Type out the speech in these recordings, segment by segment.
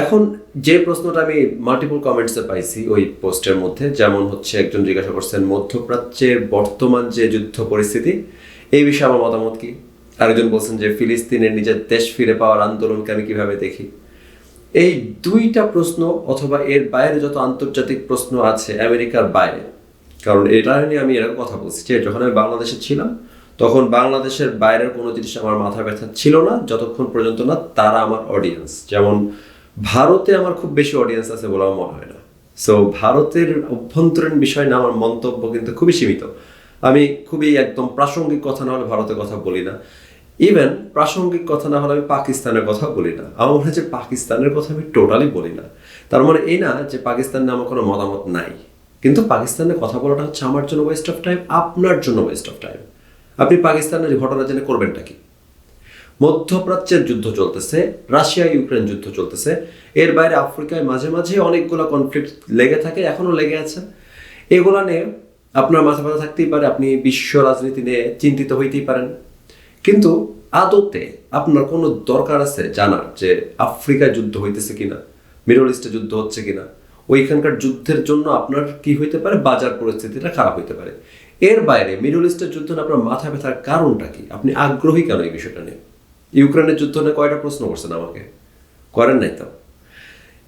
এখন যে প্রশ্নটা আমি মাল্টিপল কমেন্টসে পাইছি ওই পোস্টের মধ্যে, যেমন হচ্ছে একজন জিজ্ঞাসা করছেন মধ্যপ্রাচ্যের বর্তমান যে যুদ্ধ পরিস্থিতি এই বিষয়ে আমার মতামত কি। আরেকজন বলছেন যে ফিলিস্তিনের নিজের দেশ ফিরে পাওয়ার আন্দোলনকে আমি কিভাবে দেখি। এই দুইটা প্রশ্ন অথবা এর বাইরে যত আন্তর্জাতিক প্রশ্ন আছে আমেরিকার বাইরে, কারণ এটা নিয়ে আমি এরকম কথা বলছি যে যখন আমি বাংলাদেশে ছিলাম তখন বাংলাদেশের বাইরের কোনো জিনিস আমার মাথা ব্যথা ছিল না যতক্ষণ পর্যন্ত না তারা আমার অডিয়েন্স। যেমন ভারতে আমার খুব বেশি অডিয়েন্স আছে বলে আমার মনে হয় না। সো ভারতের অভ্যন্তরীণ বিষয় না আমার মন্তব্য কিন্তু খুবই সীমিত। আমি খুবই একদম প্রাসঙ্গিক কথা না হলে ভারতের কথা বলি না। ইভেন প্রাসঙ্গিক কথা না হলে আমি পাকিস্তানের কথা বলি না। আমার মনে হয় যে পাকিস্তানের কথা আমি টোটালি বলি না। তার মানে এই না যে পাকিস্তান নিয়ে আমার কোনো মতামত নাই, কিন্তু পাকিস্তানের কথা বলাটা হচ্ছে আমার জন্য ওয়েস্ট অফ টাইম, আপনার জন্য ওয়েস্ট অফ টাইম। আপনি পাকিস্তানের ঘটনা জেনে করবেনটা কি? মধ্যপ্রাচ্যের যুদ্ধ চলতেছে, রাশিয়া ইউক্রেন যুদ্ধ চলতেছে, এর বাইরে আফ্রিকায় মাঝে মাঝে অনেকগুলো কনফ্লিক্ট লেগে থাকে, এখনো লেগে আছে। এগুলা নিয়ে আপনার মাথা ব্যথা থাকতেই পারে, আপনি বিশ্ব রাজনীতি নিয়ে চিন্তিত হইতেই পারেন, কিন্তু আদতে আপনার কোনো দরকার আছে জানার যে আফ্রিকায় যুদ্ধ হইতেছে কিনা, মিডল ইস্টে যুদ্ধ হচ্ছে কিনা, ওইখানকার যুদ্ধের জন্য আপনার কি হইতে পারে, বাজার পরিস্থিতিটা খারাপ হইতে পারে। এর বাইরে মিডল ইস্টের যুদ্ধ নিয়ে আপনার মাথা ব্যথার কারণটা কি? আপনি আগ্রহী কেন এই বিষয়টা নিয়ে? ইউক্রেনের যুদ্ধ নিয়ে কয়টা প্রশ্ন করছেন আমাকে? করেন নাই তো।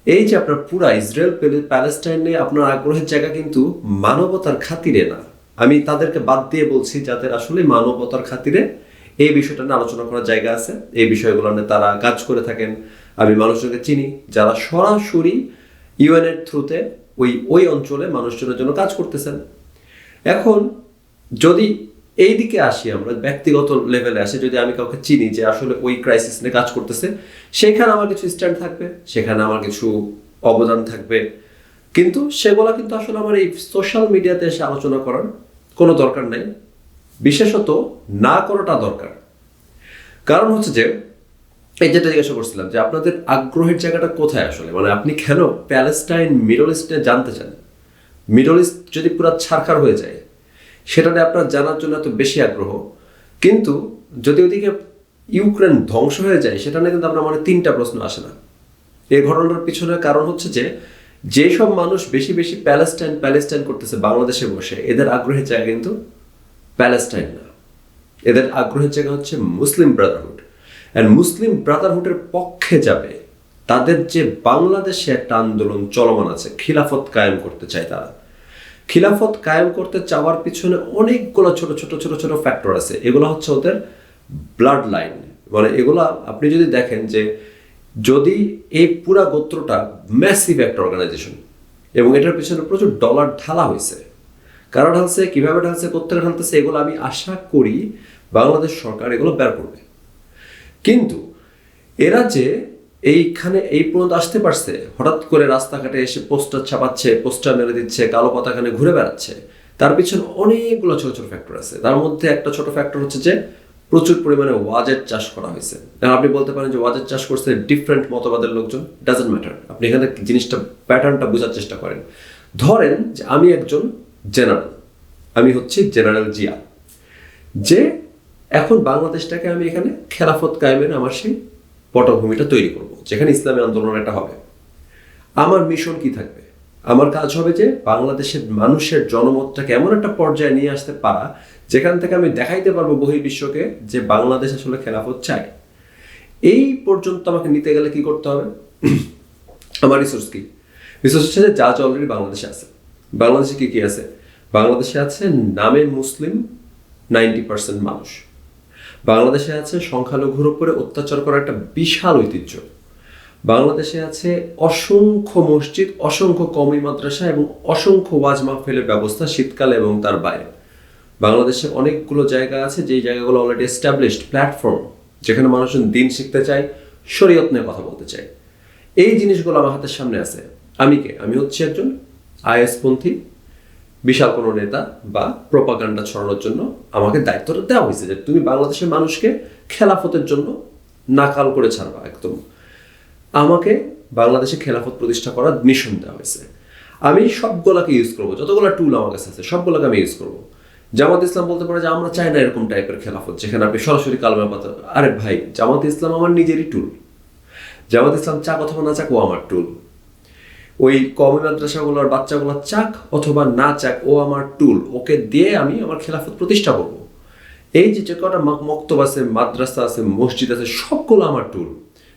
এই যে আপনার পুরা ইসরায়েল প্যালেস্টাইন নিয়ে আপনার আগ্রহের জায়গা কিন্তু মানবতার খাতিরে না। আমি তাদেরকে বাদ দিয়ে বলছি যাদের আসলে মানবতার খাতিরে এই বিষয়টা নিয়ে আলোচনা করার জায়গা আছে, এই বিষয়গুলো নিয়ে তারা কাজ করে থাকেন। আমি মানুষজনকে চিনি যারা সরাসরি ইউএনের থ্রুতে ওই অঞ্চলে মানুষজনের জন্য কাজ করতেছেন। এখন যদি এই দিকে আসি, আমরা ব্যক্তিগত লেভেলে আসি, যদি আমি কাউকে চিনি যে আসলে ওই ক্রাইসিস নিয়ে কাজ করতেছে, সেখানে আমার কিছু স্ট্যান্ড থাকবে, সেখানে আমার কিছু অবদান থাকবে, কিন্তু সেগুলো কিন্তু আসলে আমার এই সোশ্যাল মিডিয়াতে এসে আলোচনা করার কোনো দরকার নেই, বিশেষত না করাটা দরকার। কারণ হচ্ছে যে এই যেটা জিজ্ঞাসা করছিলাম যে আপনাদের আগ্রহের জায়গাটা কোথায় আসলে, মানে আপনি কেন প্যালেস্টাইন মিডল ইস্টে জানতে চান? মিডল ইস্ট যদি পুরো ছারখার হয়ে যায় সেটাতে আপনার জানার জন্য এত বেশি আগ্রহ, কিন্তু যদি ওইদিকে ইউক্রেন ধ্বংস হয়ে যায় সেটা নিয়ে কিন্তু আপনার মানে তিনটা প্রশ্ন আসে না। এই ঘটনার পিছনে কারণ হচ্ছে যে যেসব মানুষ বেশি বেশি প্যালেস্টাইন প্যালেস্টাইন করতেছে বাংলাদেশে বসে, এদের আগ্রহের জায়গা কিন্তু প্যালেস্টাইন না, এদের আগ্রহের জায়গা হচ্ছে মুসলিম ব্রাদারহুড। অ্যান্ড মুসলিম ব্রাদারহুডের পক্ষে যাবে তাদের যে বাংলাদেশে একটা আন্দোলন চলমান আছে, খিলাফত কায়েম করতে চায় তারা। খিলাফত কায়েম করতে চাওয়ার পিছনে অনেকগুলো ছোট ছোট ছোট ছোট ফ্যাক্টর আছে। এগুলো হচ্ছে ওদের ব্লাড লাইন। মানে এগুলো আপনি যদি দেখেন যে যদি এই পুরা গোত্রটা ম্যাসিভ একটা অর্গানাইজেশন এবং এটার পিছনে প্রচুর ডলার ঢালা হয়েছে, কারা ঢালছে, কিভাবে ঢালছে, কোত্থেকে ঢালতেছে, এগুলো আমি আশা করি বাংলাদেশ সরকার এগুলো বের করবে। কিন্তু এরা যে এইখানে এই পর্যন্ত আসতে পারছে, হঠাৎ করে রাস্তাঘাটে এসে পোস্টার ছাপাচ্ছে, পোস্টার মেরে দিচ্ছে, কালো পতাকানে ঘুরে বেড়াচ্ছে, তার পিছনে অনেকগুলো ছোট ছোট ফ্যাক্টর আছে। তার মধ্যে একটা ছোট ফ্যাক্টর হচ্ছে যে প্রচুর পরিমাণে ওয়াজের চাষ করা হয়েছে। আপনি বলতে পারেন যে ওয়াজের চাষ করছে ডিফারেন্ট মতবাদের লোকজন, ডাজন্ট ম্যাটার। আপনি এখানে জিনিসটা প্যাটার্নটা বোঝার চেষ্টা করেন। ধরেন যে আমি একজন জেনারেল, আমি হচ্ছি জেনারেল জিয়া, যে এখন বাংলাদেশটাকে আমি এখানে খেলাফত কায়েমের আমার সেই পটভূমিটা তৈরি করব, যেখানে ইসলামী আন্দোলন একটা হবে। আমার মিশন কি থাকবে? আমার কাজ হবে যে বাংলাদেশের মানুষের জনমতটাকে এমন একটা পর্যায়ে নিয়ে আসতে পারা যেখান থেকে আমি দেখাইতে পারবো বহির্বিশ্বকে যে বাংলাদেশ আসলে খেলাফত চায়। এই পর্যন্ত আমাকে নিতে গেলে কি করতে হবে? আমার রিসোর্স কি? রিসোর্স হচ্ছে যে যা অলরেডি বাংলাদেশে আছে। বাংলাদেশে কি কি আছে? বাংলাদেশে আছে নামে মুসলিম 90% মানুষ। বাংলাদেশে আছে সংখ্যালঘুর উপরে অত্যাচার করার একটা বিশাল ঐতিহ্য। বাংলাদেশে আছে অসংখ্য মসজিদ, অসংখ্য কওমি মাদ্রাসা এবং অসংখ্য ওয়াজ মাহফিলের ব্যবস্থা শীতকালে এবং তার বাইরে। বাংলাদেশে অনেকগুলো জায়গা আছে যেই জায়গাগুলো অলরেডি এস্টাবলিশড প্ল্যাটফর্ম, যেখানে মানুষজন দিন শিখতে চায়, শরীয়ত নিয়ে কথা বলতে চায়। এই জিনিসগুলো আমার হাতের সামনে আছে। আমি কে? আমি হচ্ছে একজন আইএসপন্থী, বিশাল কোনো নেতা বা প্রোপাগান্ডা ছড়ানোর জন্য আমাকে দায়িত্বটা দেওয়া হয়েছে যে তুমি বাংলাদেশের মানুষকে খেলাফতের জন্য নাকাল করে ছাড়বা। একদম আমাকে বাংলাদেশে খেলাফত প্রতিষ্ঠা করার মিশন দেওয়া হয়েছে। আমি সবগুলোকে ইউজ করবো, যতগুলো টুল আমার কাছে আছে সবগুলোকে আমি ইউজ করবো। জামাত ইসলাম বলতে পারে যে আমরা চাই না এরকম টাইপের খেলাফত যেখানে আপনি সরাসরি কালমা পাতা। আরে ভাই, জামাত ইসলাম আমার নিজেরই টুল। জামাত ইসলাম চাক অথবা না চাক ও আমার টুল, ওই কওমি মাদ্রাসাগুলোর বাচ্চাগুলো চাক অথবা না চাক ও আমার টুল, ওকে দিয়ে আমি আমার খেলাফত প্রতিষ্ঠা করবো। এই যে কটা মক্তব আছে, মাদ্রাসা আছে, মসজিদ আছে, সবগুলো আমার টুল।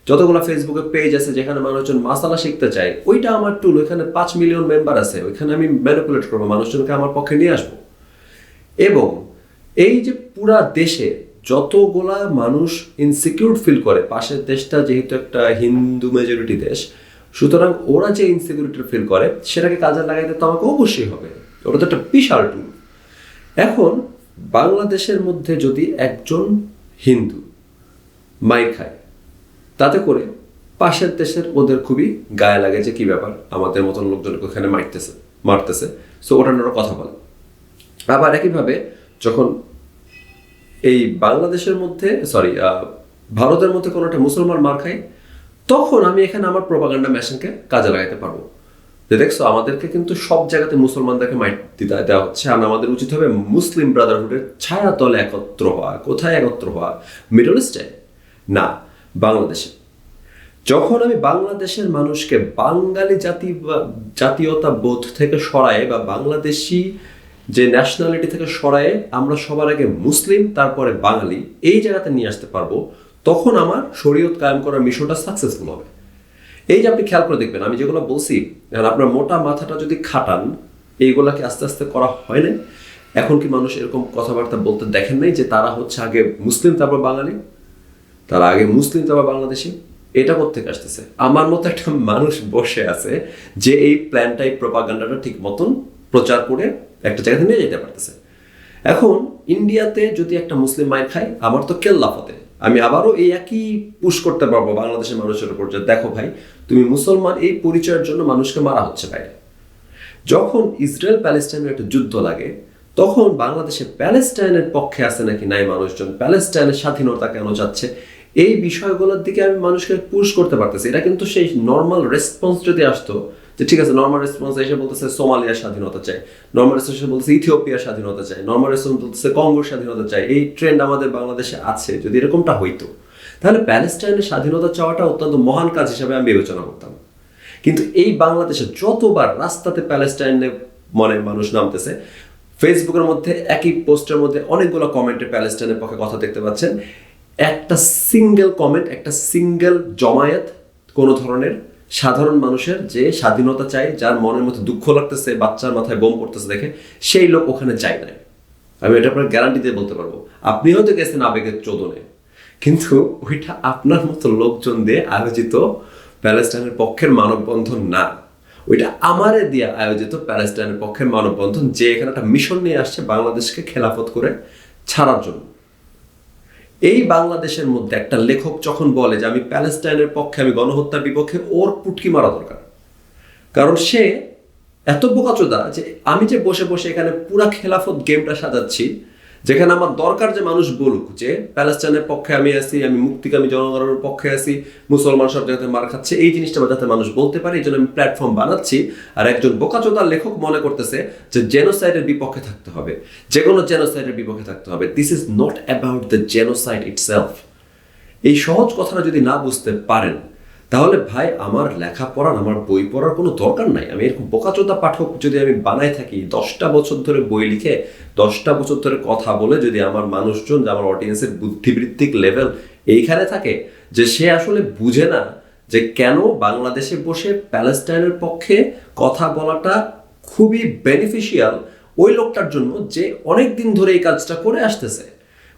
যতগুলো ফেসবুকে পেজ আছে যেখানে মানুষজন মাসালা শিখতে চায়, ওইটা আমার টুল। ওইখানে 5 মিলিয়ন মেম্বার আছে, ওইখানে আমি ম্যানিপুলেট করবো, মানুষজনকে আমার পক্ষে নিয়ে আসবো। এবং এই যে পুরা দেশে যতগুলা মানুষ ইনসিকিউর ফিল করে, পাশের দেশটা যেহেতু একটা হিন্দু মেজরিটি দেশ, সুতরাং ওরা যে ইনসিকিউরিটি ফিল করে সেটাকে কাজে লাগাইতে তো আমাকে অবশ্যই হবে। ওটা তো একটা বিশাল টুল। এখন বাংলাদেশের মধ্যে যদি একজন হিন্দু মাইর খায়, তাতে করে পাশের দেশের ওদের খুবই গায়ে লাগে যে কি ব্যাপার, আমাদের মতন লোকজনকে ওখানে মারতেছে, সো ওটা ওরা কথা বলে। আবার একইভাবে যখন এই বাংলাদেশের মধ্যে ভারতের মধ্যে কোনো একটা মুসলমান মার খায়, তখন আমি এখানে আমার প্রোপাগান্ডা মেশিনকে কাজে লাগাতে পারবো যে দেখছো আমাদেরকে কিন্তু সব জায়গাতে মুসলমানদেরকে মাইট দেওয়া হচ্ছে, আর আমাদের উচিত হবে মুসলিম ব্রাদারহুডের ছায়া তলে একত্র হওয়া। কোথায় একত্র হওয়া? মিডল ইস্টে না, বাংলাদেশে। যখন আমি বাংলাদেশের মানুষকে বাঙালি জাতীয়তা বোধ থেকে সরায়ে বা বাংলাদেশি যে ন্যাশনালিটি থেকে সরায়ে আমরা সবার আগে মুসলিম তারপরে বাঙালি এই জায়গাতে নিয়ে আসতে পারবো, তখন আমার শরীয়ত কায়েম করার মিশনটা সাকসেসফুল হবে। এই যে আপনি খেয়াল করে দেখবেন আমি যেগুলো বলছি, আপনার মোটা মাথাটা যদি খাটান, এইগুলাকে আস্তে আস্তে করা হয় না। এখন কি মানুষ এরকম কথাবার্তা বলতে দেখেন নাই যে তারা হচ্ছে আগে মুসলিম তারপর বাঙালি, তারা আগে মুসলিম তারপর বাংলাদেশি? এটা কোত্থেকে আসতেছে? আমার মতো একটা মানুষ বসে আছে যে এই প্ল্যানটা, এই প্রোপাগান্ডাটা ঠিক মতন প্রচার করে একটা জায়গাতে নিয়ে যেতে পারতেছে। এখন ইন্ডিয়াতে যদি একটা মুসলিম মায়ের খায়, আমার তো কেল্লা ফতে, আমি আবারও এই একই পুশ করতে পারবো বাংলাদেশের মানুষের উপর যে দেখো ভাই, তুমি মুসলমান এই পরিচয়ের জন্য মানুষকে মারা হচ্ছে বাইরে। যখন ইসরায়েল প্যালেস্টাইনের একটা যুদ্ধ লাগে, তখন বাংলাদেশে প্যালেস্টাইনের পক্ষে আছে নাকি নাই মানুষজন, প্যালেস্টাইনের স্বাধীনতা কেন যাচ্ছে, এই বিষয়গুলোর দিকে আমি মানুষকে পুশ করতে পারতেছি। এটা কিন্তু সেই নর্মাল রেসপন্স যদি আসতো যে ঠিক আছে, নর্মাল রেসপন্স এসে বলতেছে সোমালিয়ার স্বাধীনতা চাই, নর্মাল রেসপন্স এসে বলতেছে ইথিওপিয়ার স্বাধীনতা চাই, নর্মাল রেসপন্স বলতেছে কঙ্গোর স্বাধীনতা চাই, এই ট্রেন্ড আমাদের বাংলাদেশে আছে, যদি এরকমটা হইতো তাহলে প্যালেস্টাইনের স্বাধীনতা চাওয়াটা অত্যন্ত মহান কাজ হিসাবে আমি বিবেচনা করতাম। কিন্তু এই বাংলাদেশে যতবার রাস্তাতে প্যালেস্টাইনে মানুষ নামতেছে, ফেসবুকের মধ্যে একই পোস্টের মধ্যে অনেকগুলো কমেন্টে প্যালেস্টাইনের পক্ষে কথা দেখতে পাচ্ছেন, একটা সিঙ্গেল কমেন্ট, একটা সিঙ্গেল জমায়েত কোনো ধরনের সাধারণ মানুষের যে স্বাধীনতা চাই, যার মনের মধ্যে দুঃখ লাগতেছে, বাচ্চার মাথায় বোম পড়তেছে দেখে, সেই লোক ওখানে যায় নাই। আমি এটা আপনার গ্যারান্টি দিয়ে বলতে পারবো। আপনি হয়তো গেছেন আবেগের চোদনে, কিন্তু ওইটা আপনার মতো লোকজন দিয়ে আয়োজিত প্যালেস্টাইনের পক্ষের মানববন্ধন না, ওইটা আমারে দিয়ে আয়োজিত প্যালেস্টাইনের পক্ষের মানববন্ধন, যে এখানে একটা মিশন নিয়ে আসছে বাংলাদেশকে খেলাফত করে ছাড়ার জন্য। এই বাংলাদেশের মধ্যে একটা লেখক যখন বলে যে আমি প্যালেস্টাইনের পক্ষে, আমি গণহত্যার বিপক্ষে, ওর পুটকি মারা দরকার। কারণ সে এত বোকাচোদা যে আমি যে বসে বসে এখানে পুরা খেলাফত গেমটা সাজাচ্ছি, যেখানে আমার দরকার যে মানুষ বলুক যে প্যালেস্টাইনের পক্ষে আমি আছি, আমি মুক্তিকামী জনগণের পক্ষে আছি, মুসলমান সব জায়গাতে মার খাচ্ছে, এই জিনিসটা যাতে মানুষ বলতে পারে, এই জন্য আমি প্ল্যাটফর্ম বানাচ্ছি। আর একজন বোকাচোদার লেখক মনে করতেছে যে জেনোসাইডের বিপক্ষে থাকতে হবে, যে কোনো জেনোসাইডের বিপক্ষে থাকতে হবে। This is not about the genocide itself. এই সহজ কথাটা যদি না বুঝতে পারেন, তাহলে ভাই আমার লেখাপড়ার, আমার বই পড়ার কোনো দরকার নাই। আমি এরকম বোকাচোদা পাঠক যদি আমি বানাই থাকি, 10টা বছর ধরে বই লিখে, 10টা বছর ধরে কথা বলে, যদি আমার মানুষজন, আমার অডিয়েন্সের বুদ্ধিবৃত্তিক লেভেল এইখানে থাকে যে সে আসলে বুঝে না যে কেন বাংলাদেশে বসে প্যালেস্টাইনের পক্ষে কথা বলাটা খুবই বেনিফিশিয়াল ওই লোকটার জন্য যে অনেক দিন ধরে এই কাজটা করে আসতেছে,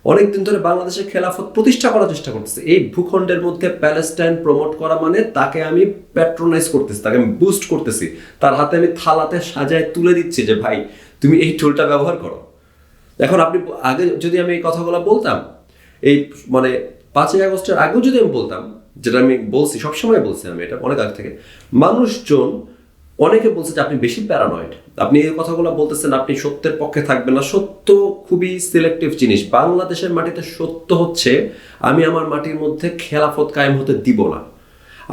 অনেকদিন ধরে বাংলাদেশের খেলাফত প্রতিষ্ঠা করার চেষ্টা করতেছে। এই ভূখণ্ডের মধ্যে প্যালেস্টাইন প্রমোট করা মানে তাকে আমি প্যাট্রোনাইজ করতেছি, তাকে আমি বুস্ট করতেছি, তার হাতে আমি থালাতে সাজায় তুলে দিচ্ছি যে ভাই তুমি এই টুলটা ব্যবহার করো। এখন আপনি আগে যদি আমি এই কথাগুলো বলতাম, এই 5ই আগস্টের আগেও যদি আমি বলতাম, যেটা আমি বলছি, সবসময় বলছি আমি এটা অনেক আগে থেকে, মানুষজন অনেকে বলছে যে আপনি বেশি প্যারানয়েড, আপনি এই কথাগুলো বলতেছেন, আপনি সত্যের পক্ষে থাকবেন না। সত্য খুবই সিলেক্টিভ জিনিস। বাংলাদেশের মাটিতে সত্য হচ্ছে আমি আমার মাটির মধ্যে খেলাফত কায়েম হতে দিব না,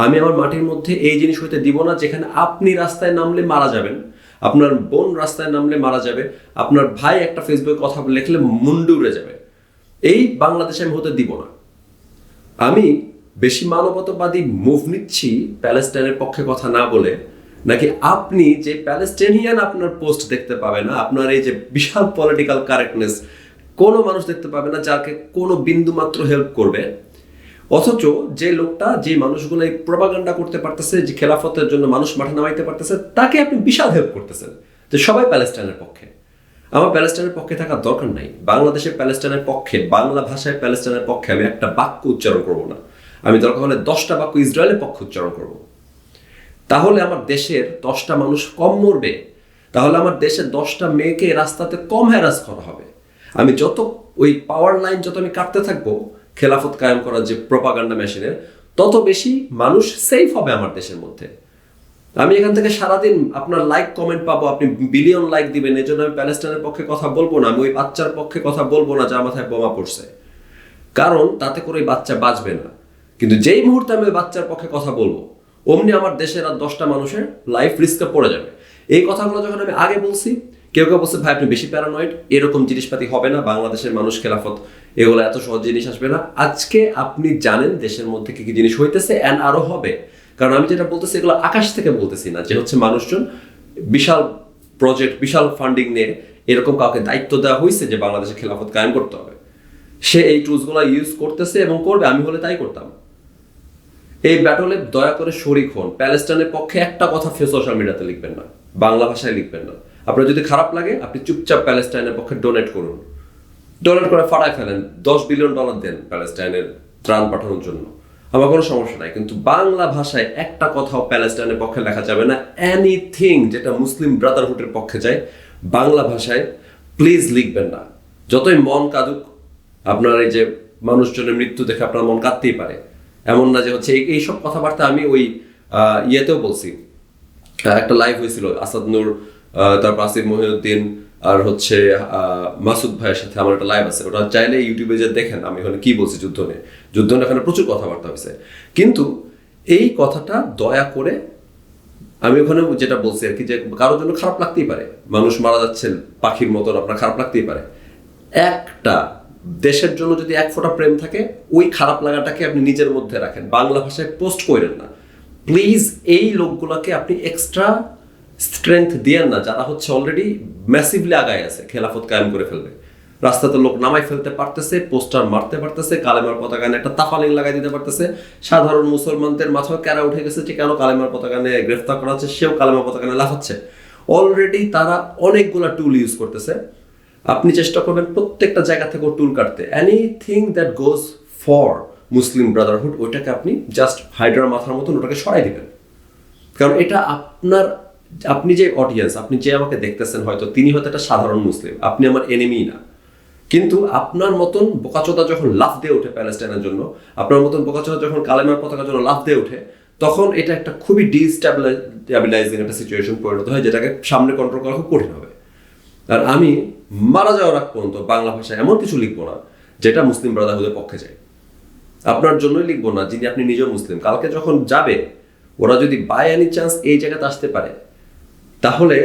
আমি আমার মাটির মধ্যে এই জিনিস হইতে দিব না যেখানে আপনি রাস্তায় নামলে মারা যাবেন, আপনার বোন রাস্তায় নামলে মারা যাবে, আপনার ভাই একটা ফেসবুকে কথা লিখলে মুন্ডু উড়ে যাবে। এই বাংলাদেশে আমি হতে দিব না। আমি বেশি মানবতাবাদী মুভ নিচ্ছি প্যালেস্টাইনের পক্ষে কথা না বলে, নাকি আপনি যে প্যালেস্টাইনিয়ান আপনার পোস্ট দেখতে পাবে না, আপনার এই যে বিশাল পলিটিক্যাল কারেক্টনেস কোনো মানুষ দেখতে পাবে না যাকে কোনো বিন্দু মাত্র হেল্প করবে, অথচ যে লোকটা যে মানুষগুলো এই প্রপাগান্ডা করতে পারতেছে, যে খেলাফতের জন্য মানুষ মাঠে নামাইতে পারতেছে, তাকে আপনি বিশাল হেল্প করতেছেন যে সবাই প্যালেস্টাইনের পক্ষে। আমার প্যালেস্টাইনের পক্ষে থাকার দরকার নাই। বাংলাদেশের প্যালেস্টাইনের পক্ষে, বাংলা ভাষায় প্যালেস্টাইনের পক্ষে আমি একটা বাক্য উচ্চারণ করব না, আমি দরকার হলে 10টা বাক্য ইসরায়েলের পক্ষে উচ্চারণ করব। তাহলে আমার দেশের 10টা মানুষ কম মরবে, তাহলে আমার দেশের 10টা মেয়েকে রাস্তাতে কম হ্যারাস করা হবে। আমি যত ওই পাওয়ার লাইন যত আমি কাটতে থাকবো খেলাফত কায়েম করার যে প্রপাগান্ডা মেশিনের, তত বেশি মানুষ সেফ হবে আমার দেশের মধ্যে। আমি এখান থেকে সারাদিন আপনার লাইক কমেন্ট পাবো, আপনি বিলিয়ন লাইক দিবেন, এই জন্য আমি প্যালেস্টাইনের পক্ষে কথা বলবো না, আমি ওই বাচ্চার পক্ষে কথা বলবো না যা মাথায় বোমা পড়ছে, কারণ তাতে করে ওই বাচ্চা বাঁচবে না। কিন্তু যেই মুহূর্তে আমি ওই বাচ্চার পক্ষে কথা বলবো, অমনি আমার দেশের আর 10টা মানুষের লাইফ রিস্কে পড়ে যাবে। এই কথাগুলো যখন আমি আগে বলছি, কেউ কেউ বলছে ভাই আপনি বেশি প্যারানয়েড, এরকম জিনিসপাতি হবে না, বাংলাদেশের মানুষ খেলাফত এগুলো এত সহজ জিনিস আসবে না। আজকে আপনি জানেন দেশের মধ্যে কি কি জিনিস হইতেছে, অ্যান্ড আরো হবে। কারণ আমি যেটা বলতেছি এগুলো আকাশ থেকে বলতেছি না, যে হচ্ছে মানুষজন বিশাল প্রজেক্ট, বিশাল ফান্ডিং নিয়ে এরকম কাউকে দায়িত্ব দেওয়া হয়েছে যে বাংলাদেশে খেলাফত কায়েম করতে হবে, সে এই টুলসগুলো ইউজ করতেছে এবং করবে। আমি হলে তাই করতাম। এই ব্যাটলে দয়া করে শরিক হন। প্যালেস্টাইনের পক্ষে একটা কথা সোশ্যাল মিডিয়াতে লিখবেন না, বাংলা ভাষায় লিখবেন না। আপনার যদি খারাপ লাগে আপনি চুপচাপ প্যালেস্টাইনের পক্ষে ডোনেট করুন, ডোনেট করে ফাটায় ফেলেন, $10 বিলিয়ন দেন প্যালেস্টাইনের ত্রাণ পাঠানোর জন্য, আমার কোনো সমস্যা নাই। কিন্তু বাংলা ভাষায় একটা কথাও প্যালেস্টাইনের পক্ষে লেখা যাবে না। এনিথিং যেটা মুসলিম ব্রাদারহুডের পক্ষে যায় বাংলা ভাষায় প্লিজ লিখবেন না। যতই মন কাঁদুক, আপনার এই যে মানুষজনের মৃত্যু দেখে আপনার মন কাঁদতেই পারে, এমন না যে হচ্ছে এইসব কথাবার্তা। আমি ওই ইয়েতেও বলছি, একটা লাইভ হয়েছিল আসাদ নূর, তারপর আসিফ মহিউদ্দিন আর হচ্ছে মাসুদ ভাইয়ের সাথে আমার একটা লাইভ আছে, ওটা চাইলে ইউটিউবে যে দেখেন আমি ওখানে কি বলছি যুদ্ধ নিয়ে এখানে প্রচুর কথাবার্তা হয়েছে। কিন্তু এই কথাটা দয়া করে, আমি ওখানে যেটা বলছি আর কি, যে কারোর জন্য খারাপ লাগতেই পারে, মানুষ মারা যাচ্ছে পাখির মতন, আপনার খারাপ লাগতেই পারে। একটা দেশের জন্য যদি এক ফোঁটা প্রেম থাকে, ওই খারাপ লাগাটাকে আপনি নিজের মধ্যে রাখেন, বাংলা ভাষায় পোস্ট করেন না প্লিজ। এই লোকগুলোকে আপনি এক্সট্রা স্ট্রেংথ দিয়েন না, যারা হচ্ছে অলরেডি ম্যাসিভলি আগায় আছে, খেলাফত কায়েম করে ফেলবে, রাস্তাতে লোক নামাই ফেলতে পারতেছে, পোস্টার মারতে পারতেছে, কালেমার পতাকা নিয়ে একটা তাফালিং লাগাই দিতে পারতেছে। সাধারণ মুসলমানদের মাথায় ক্যারা উঠে গেছে যে কেন কালেমার পতাকা নিয়ে গ্রেফতার করা হচ্ছে, সেও কালেমার পতাকা নিয়ে লাফাচ্ছে। অলরেডি তারা অনেকগুলা টুল ইউজ করতেছে। আপনি চেষ্টা করবেন প্রত্যেকটা জায়গা থেকে টুল কাটতে। Anything that goes for Muslim Brotherhood, ওইটাকে আপনি জাস্ট হাইড্রার মাথার মতন ওটাকে সরাই দিবেন। কারণ এটা আপনি যে অডিয়েন্স, আপনি যে আমাকে দেখতেছেন, হয়তো তিনি হয়তো একটা সাধারণ মুসলিম, আপনি আমার এনিমি না। কিন্তু আপনার মতন বোকাচোদা যখন লাফ দিয়ে ওঠে প্যালেস্টাইনের জন্য, আপনার মতন বোকাচোদা যখন কালেমার পতাকার জন্য লাফ দিয়ে ওঠে, তখন এটা একটা খুবই ডিস্টেবিলাইজিং একটা সিচুয়েশন পরিণত হয়, যেটাকে সামনে কন্ট্রোল করা খুব কঠিন হবে। আর আমি মারা যাওয়ার আগ পর্যন্ত বাংলা ভাষায় এমন কিছু লিখবো না যেটা মুসলিম ব্রাদারহুডের পক্ষে যায়। আপনার জন্যই লিখবো না, যিনি আপনি নিজেও মুসলিম। কালকে যখন যাবে, ওরা যদি বাই এনি চান্স এই জায়গাতে আসতে পারে, তাহলে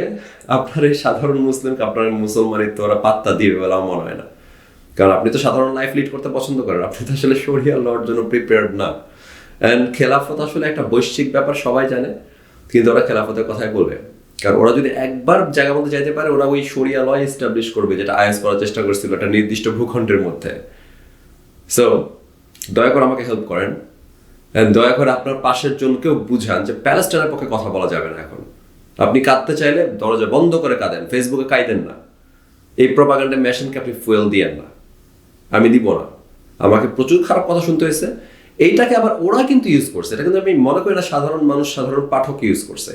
আপনার এই সাধারণ মুসলিমকে আপনার মুসলমানিত্ব ওরা পাত্তা দিবে বলে আমার মনে হয় না। কারণ আপনি তো সাধারণ লাইফ লিড করতে পছন্দ করেন, আপনি তো আসলে শরিয়া লওয়ার জন্য প্রিপেয়ার্ড না। অ্যান্ড খেলাফত আসলে একটা বৈশ্বিক ব্যাপার, সবাই জানে, কিন্তু ওরা খেলাফতের কথাই বলবে। কারণ ওরা যদি একবার জায়গার মধ্যে যাইতে পারে, ওরা ওই শরিয়া ল এস্টাবলিশ করবে, যেটা আইএস করার চেষ্টা করছিল একটা নির্দিষ্ট ভূখণ্ডের মধ্যে। সো দয়া করে আমাকে হেল্প করেন, দয়া করে আপনার পাশের জনকেও বুঝান যে প্যালেস্টাইনের পক্ষে কথা বলা যাবে না এখন। আপনি কাঁদতে চাইলে দরজা বন্ধ করে কাঁদেন, ফেসবুকে কাঁদেন না। এই প্রপাগান্ডা মেশিনকে আপনি ফুয়েল দিয়েন না, আমি দিব না। আমাকে প্রচুর খারাপ কথা শুনতে হয়েছে, এইটাকে আবার ওরা কিন্তু ইউজ করছে। এটা কিন্তু আমি মনে করি না সাধারণ মানুষ, সাধারণ পাঠক ইউজ করছে।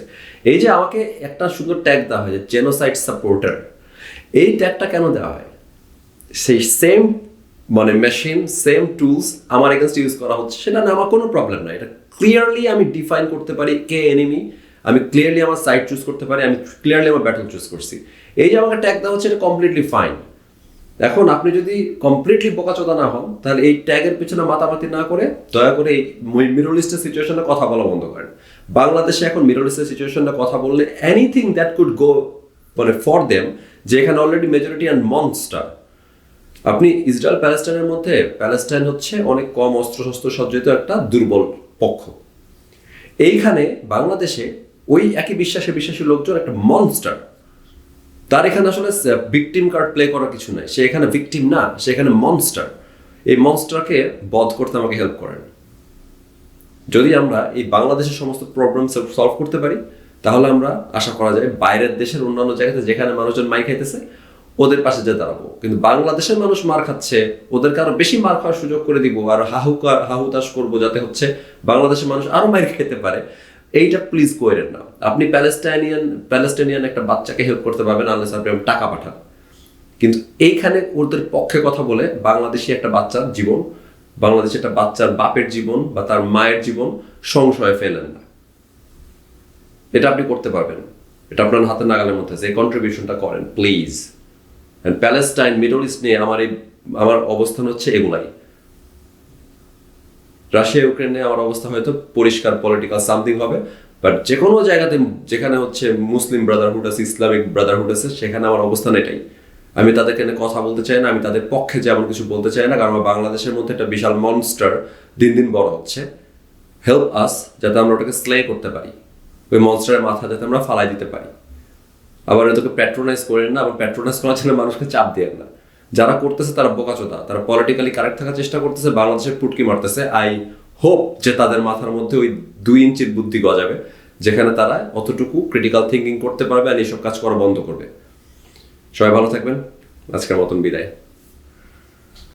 এই যে আমাকে একটা সুন্দর ট্যাগ দেওয়া হয় যে জেনোসাইড সাপোর্টার, এই ট্যাগটা কেন দেওয়া হয়? সেই সেম মেশিন, সেম টুলস আমার এগেনস্ট ইউজ করা হচ্ছে, সেটা না আমার কোনো প্রবলেম নাই। এটা ক্লিয়ারলি আমি ডিফাইন করতে পারি কে এনিমি, আমি ক্লিয়ারলি আমার সাইড চুজ করতে পারি, আমি ক্লিয়ারলি আমার ব্যাটল চুজ করছি। এই যে আমাকে ট্যাগ দেওয়া হচ্ছে, এটা কমপ্লিটলি ফাইন। এখন আপনি যদি কমপ্লিটলি বোকাচোদা না হন, তাহলে এই ট্যাগের পিছনে মাতামাতি না করে দয়া করে এই মিডল ইস্টের সিচুয়েশনে কথা বলা বন্ধ করেন। বাংলাদেশে এখন মিডল ইস্টের সিচুয়েশনে কথা বললে anything that could go for them, যেখানে অলরেডি মেজরিটি অ্যান্ড মনস্টার, আপনি ইসরায়েল প্যালেস্টাইনের মধ্যে প্যালেস্টাইন হচ্ছে অনেক কম অস্ত্র সজ্জিত একটা দুর্বল পক্ষ। এইখানে বাংলাদেশে ওই একই বিশ্বাসী লোকজন একটা মনস্টার। তার এখানে আসলে ভিকটিম কার্ড প্লে করার কিছু নাই, সে এখানে ভিকটিম না, সে এখানে মনস্টার। এই মনস্টারকে বধ করতে আমাকে হেল্প করেন। যদি আমরা এই বাংলাদেশের সমস্ত প্রবলেম সলভ করতে পারি, তাহলে আমরা আশা করা যায় বাইরের দেশের অন্যান্য জায়গাতে যেখানে মানুষজন মাই খাইতেছে ওদের পাশে যে দাঁড়াবো। কিন্তু বাংলাদেশের মানুষ মার খাচ্ছে, ওদেরকে আরো বেশি মার খাওয়ার সুযোগ করে দিব, আর হাহুতাশ করবো যাতে হচ্ছে বাংলাদেশের মানুষ আরো মার খেতে পারে। এইটা প্লিজ করেন না। আপনি প্যালেস্টাইনিয়ান একটা বাচ্চাকে হেল্প করতে পারবেন আনলেস আপনি টাকা পাঠান। কিন্তু এইখানে ওদের পক্ষে কথা বলে বাংলাদেশি একটা বাচ্চার জীবন, বাংলাদেশে একটা বাচ্চার বাপের জীবন বা তার মায়ের জীবন সংশয়ে ফেলেন না। এটা আপনি করতে পারবেন, এটা আপনার হাতের নাগালের মধ্যে আছে। এই কন্ট্রিবিউশনটা করেন প্লিজ। প্যালেস্টাইন, মিডল ইস্ট নিয়ে আমার অবস্থান হচ্ছে এগুলাই। রাশিয়া ইউক্রেন নিয়ে আমার অবস্থা হয়তো পরিষ্কার পলিটিক্যাল সামথিং হবে, বাট যে কোনো জায়গাতে যেখানে হচ্ছে মুসলিম ব্রাদারহুড আছে, ইসলামিক ব্রাদারহুড আছে, সেখানে আমার অবস্থান এটাই। আমি তাদেরকে নিয়ে কথা বলতে চাই না, আমি তাদের পক্ষে যেমন কিছু বলতে চাই না, কারণ বাংলাদেশের মধ্যে একটা বিশাল মনস্টার দিন দিন বড় হচ্ছে। হেল্প আস যাতে আমরা ওটাকে স্লে করতে পারি, ওই মনস্টারের মাথা যাতে আমরা ফালাই দিতে পারি। আবার এটাকে প্যাট্রোনাইজ করেন না, আবার প্যাট্রোনাইজ করার জন্য মানুষকে চাপ দেন না। যারা করতেছে তারা বোকাচোদা, তারা পলিটিক্যালি কারেক্ট থাকার চেষ্টা করতেছে, বাংলাদেশের পুটকি মারতেছে। আই হোপ যে তাদের মাথার মধ্যে ওই 2 ইঞ্চির বুদ্ধি গজাবে, যেখানে তারা অতটুকু ক্রিটিক্যাল থিঙ্কিং করতে পারবে আর এইসব কাজ করা বন্ধ করবে। সবাই ভালো থাকবেন, আজকের মতন বিদায়।